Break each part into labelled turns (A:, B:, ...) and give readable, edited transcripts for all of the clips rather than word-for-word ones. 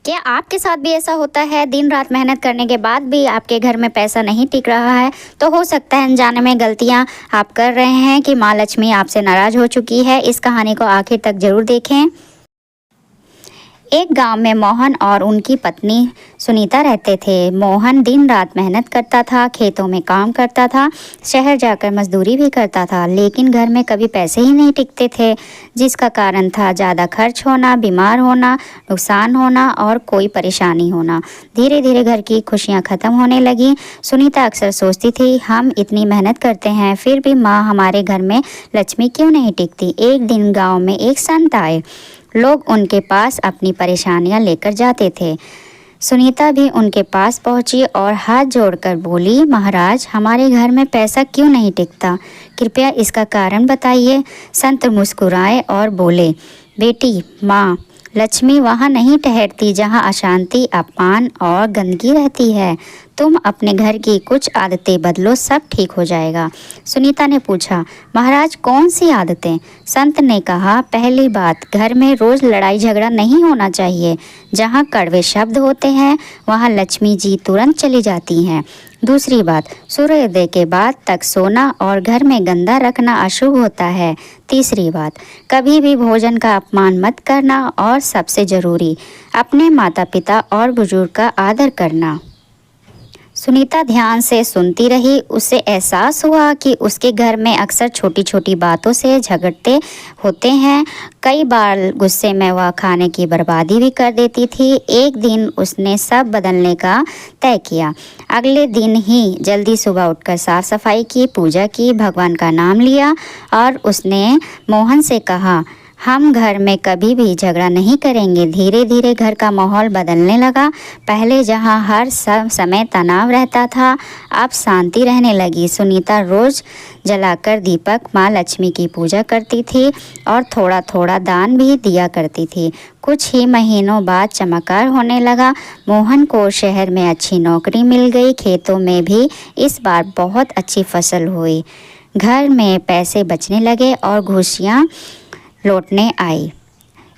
A: क्या आपके साथ भी ऐसा होता है, दिन रात मेहनत करने के बाद भी आपके घर में पैसा नहीं टिक रहा है? तो हो सकता है अनजाने में गलतियां आप कर रहे हैं कि माँ लक्ष्मी आपसे नाराज़ हो चुकी है। इस कहानी को आखिर तक ज़रूर देखें। एक गांव में मोहन और उनकी पत्नी सुनीता रहते थे। मोहन दिन रात मेहनत करता था, खेतों में काम करता था, शहर जाकर मजदूरी भी करता था, लेकिन घर में कभी पैसे ही नहीं टिकते थे। जिसका कारण था ज़्यादा खर्च होना, बीमार होना, नुकसान होना और कोई परेशानी होना। धीरे धीरे घर की खुशियाँ ख़त्म होने लगी। सुनीता अक्सर सोचती थी, हम इतनी मेहनत करते हैं, फिर भी माँ हमारे घर में लक्ष्मी क्यों नहीं टिकती। एक दिन गाँव में एक संत आए। लोग उनके पास अपनी परेशानियां लेकर जाते थे। सुनीता भी उनके पास पहुंची और हाथ जोड़कर बोली, महाराज, हमारे घर में पैसा क्यों नहीं टिकता? कृपया इसका कारण बताइए। संत मुस्कुराए और बोले, बेटी, माँ लक्ष्मी वहाँ नहीं ठहरती जहाँ अशांति, अपमान और गंदगी रहती है। तुम अपने घर की कुछ आदतें बदलो, सब ठीक हो जाएगा। सुनीता ने पूछा, महाराज, कौन सी आदतें? संत ने कहा, पहली बात, घर में रोज़ लड़ाई झगड़ा नहीं होना चाहिए। जहाँ कड़वे शब्द होते हैं वहाँ लक्ष्मी जी तुरंत चली जाती हैं। दूसरी बात, सूर्योदय के बाद तक सोना और घर में गंदा रखना अशुभ होता है। तीसरी बात, कभी भी भोजन का अपमान मत करना और सबसे ज़रूरी, अपने माता पिता और बुजुर्ग का आदर करना। सुनीता ध्यान से सुनती रही। उसे एहसास हुआ कि उसके घर में अक्सर छोटी छोटी बातों से झगड़ते होते हैं। कई बार गुस्से में वह खाने की बर्बादी भी कर देती थी। एक दिन उसने सब बदलने का तय किया। अगले दिन ही जल्दी सुबह उठकर साफ सफाई की, पूजा की, भगवान का नाम लिया और उसने मोहन से कहा, हम घर में कभी भी झगड़ा नहीं करेंगे। धीरे धीरे घर का माहौल बदलने लगा। पहले जहां हर समय तनाव रहता था, अब शांति रहने लगी। सुनीता रोज़ जलाकर दीपक माँ लक्ष्मी की पूजा करती थी और थोड़ा थोड़ा दान भी दिया करती थी। कुछ ही महीनों बाद चमत्कार होने लगा। मोहन को शहर में अच्छी नौकरी मिल गई। खेतों में भी इस बार बहुत अच्छी फसल हुई। घर में पैसे बचने लगे और खुशियाँ लौटने आई।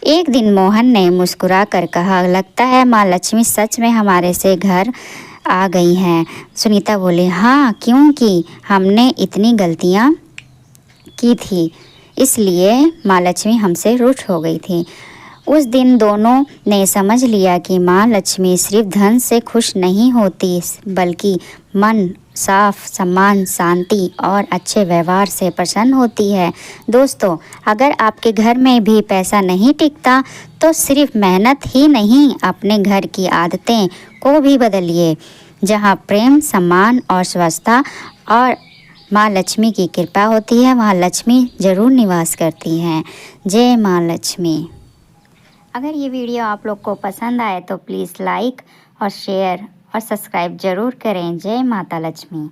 A: एक दिन मोहन ने मुस्कुरा कर कहा, लगता है माँ लक्ष्मी सच में हमारे से घर आ गई हैं। सुनीता बोली, हाँ, क्योंकि हमने इतनी गलतियाँ की थी, इसलिए माँ लक्ष्मी हमसे रूठ हो गई थी। उस दिन दोनों ने समझ लिया कि माँ लक्ष्मी सिर्फ धन से खुश नहीं होती, बल्कि मन, साफ, सम्मान, शांति और अच्छे व्यवहार से प्रसन्न होती है। दोस्तों, अगर आपके घर में भी पैसा नहीं टिकता तो सिर्फ मेहनत ही नहीं, अपने घर की आदतें को भी बदलिए। जहाँ प्रेम, सम्मान और स्वच्छता और माँ लक्ष्मी की कृपा होती है, वहाँ लक्ष्मी ज़रूर निवास करती हैं। जय माँ लक्ष्मी। अगर ये वीडियो आप लोग को पसंद आए तो प्लीज़ लाइक और शेयर और सब्सक्राइब ज़रूर करें। जय माता लक्ष्मी।